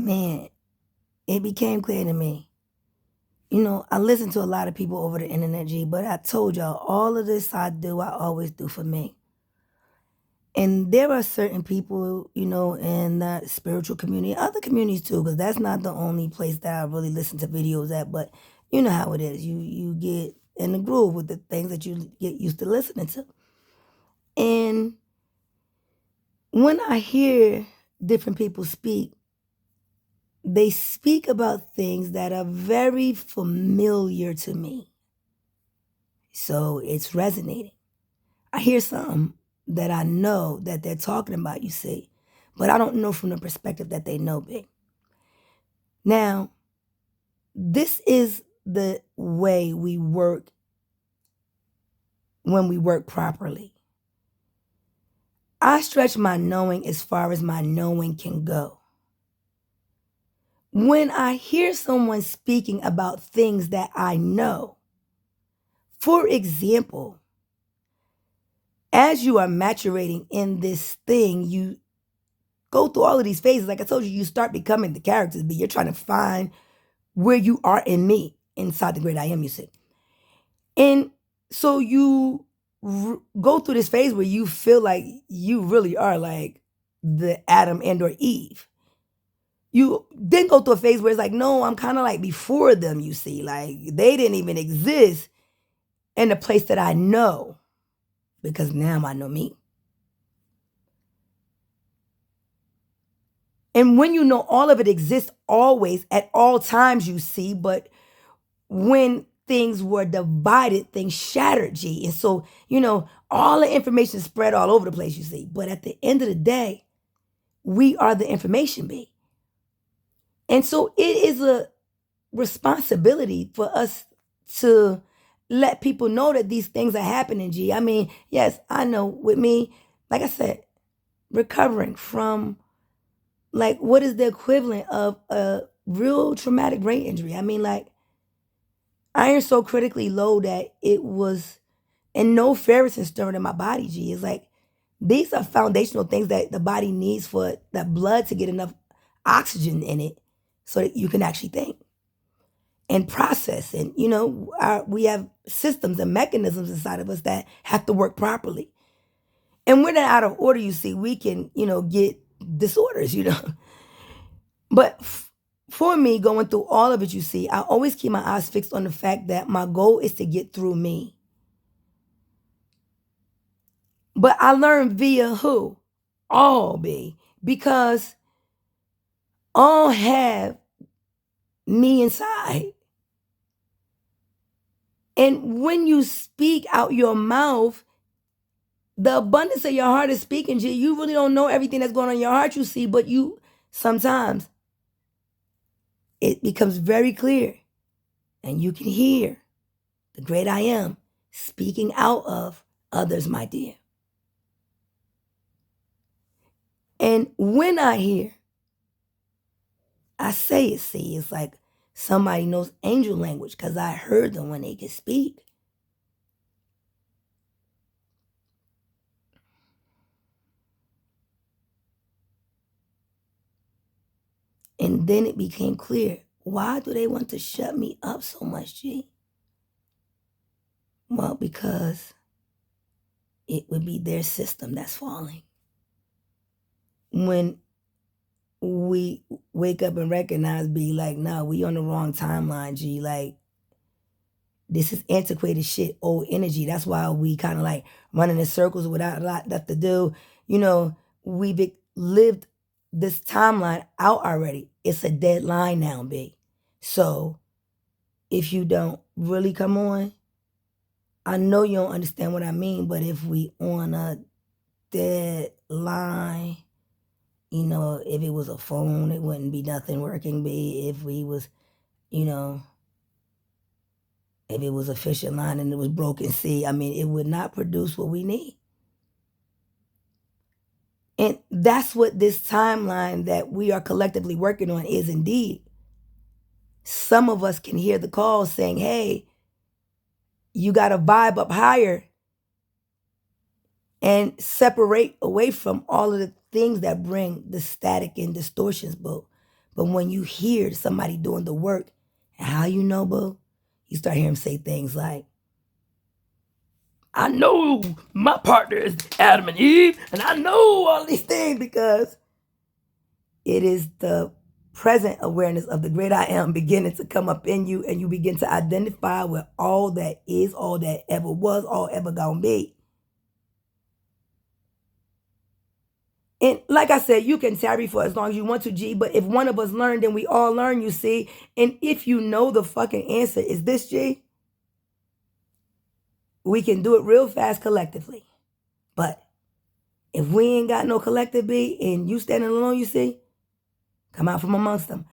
man, it became clear to me. I listen to a lot of people over the internet, G, but I told y'all all of this I always do for me. And there are certain people, in the spiritual community, other communities too, because that's not the only place that I really listen to videos at. But you know how it is. You get in the groove with the things that you get used to listening to. And when I hear different people speak, they speak about things that are very familiar to me. So it's resonating. I hear something that I know that they're talking about, you see, but I don't know from the perspective that they know me. Now, this is the way we work when we work properly. I stretch my knowing as far as my knowing can go. When I hear someone speaking about things that I know, for example, as you are maturating in this thing, you go through all of these phases. Like I told you, you start becoming the characters, but you're trying to find where you are in me, inside the great I am, you see. And so you go through this phase where you feel like you really are like the Adam and or Eve. You then go through a phase where it's like, no, I'm kind of like before them, you see. Like they didn't even exist in the place that I know because now I know me. And when you know all of it exists always at all times, you see, but when things were divided, things shattered, G. And so, all the information spread all over the place, you see. But at the end of the day, we are the information, B. And so it is a responsibility for us to let people know that these things are happening, G. I mean, yes, I know with me, like I said, recovering from like what is the equivalent of a real traumatic brain injury? I mean, like iron so critically low that it was and no ferritin stirring in my body, G. It's like these are foundational things that the body needs for the blood to get enough oxygen in it so that you can actually think and process. And, we have systems and mechanisms inside of us that have to work properly. And we're not out of order, you see. We can, get disorders. But for me, going through all of it, you see, I always keep my eyes fixed on the fact that my goal is to get through me. But I learned via who? All, B. Because all have me inside. And when you speak out your mouth, the abundance of your heart is speaking, G. You really don't know everything that's going on in your heart, you see, but you sometimes it becomes very clear and you can hear the great I am speaking out of others, my dear. And when I hear, I say it, see, it's like somebody knows angel language because I heard them when they could speak. And then it became clear, why do they want to shut me up so much, G? Well, because it would be their system that's falling. When we wake up and recognize, be like, no, we on the wrong timeline, G. Like, this is antiquated shit, old energy. That's why we kind of like running in circles without a lot left to do. We've lived this timeline out already. It's a dead line now, B. So if you don't really come on, I know you don't understand what I mean, but if we on a dead line, if it was a phone, it wouldn't be nothing working, B. If we was, if it was a fishing line and it was broken, see, I mean, it would not produce what we need. And that's what this timeline that we are collectively working on is indeed. Some of us can hear the call saying, hey, you got to vibe up higher and separate away from all of the things that bring the static and distortions, But when you hear somebody doing the work, and how you know, boo? You start hearing them say things like, I know my partner is Adam and Eve, and I know all these things because it is the present awareness of the great I am beginning to come up in you, and you begin to identify with all that is, all that ever was, all ever gonna be. And like I said, you can tarry for as long as you want to, G, but if one of us learn, then we all learn, you see. And if you know the fucking answer is this, G, we can do it real fast collectively. But if we ain't got no collective, B, and you standing alone, you see, come out from amongst them.